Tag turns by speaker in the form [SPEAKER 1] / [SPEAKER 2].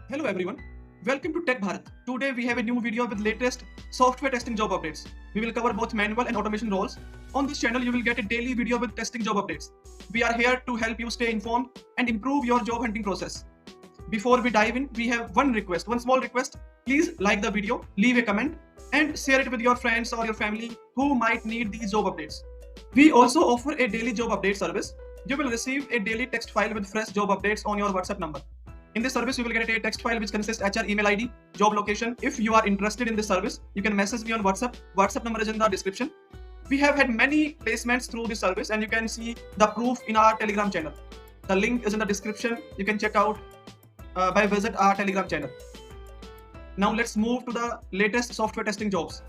[SPEAKER 1] Hello everyone, welcome to Tech Bharat. Today we have a new video with latest software testing job updates. We will cover both manual and automation roles. On this channel you will get a daily video with testing job updates. We are here to help you stay informed and improve your job hunting process. Before we dive in, we have one small request. Please like the video, leave a comment and share it with your friends or your family who might need these job updates. We also offer a daily job update service. You will receive a daily text file with fresh job updates on your WhatsApp number. In this service, you will get a text file which consists HR email ID, job location. If you are interested in this service, you can message me on WhatsApp. WhatsApp number is in the description. We have had many placements through this service and you can see the proof in our Telegram channel. The link is in the description. You can check out by visit our Telegram channel. Now let's move to the latest software testing jobs.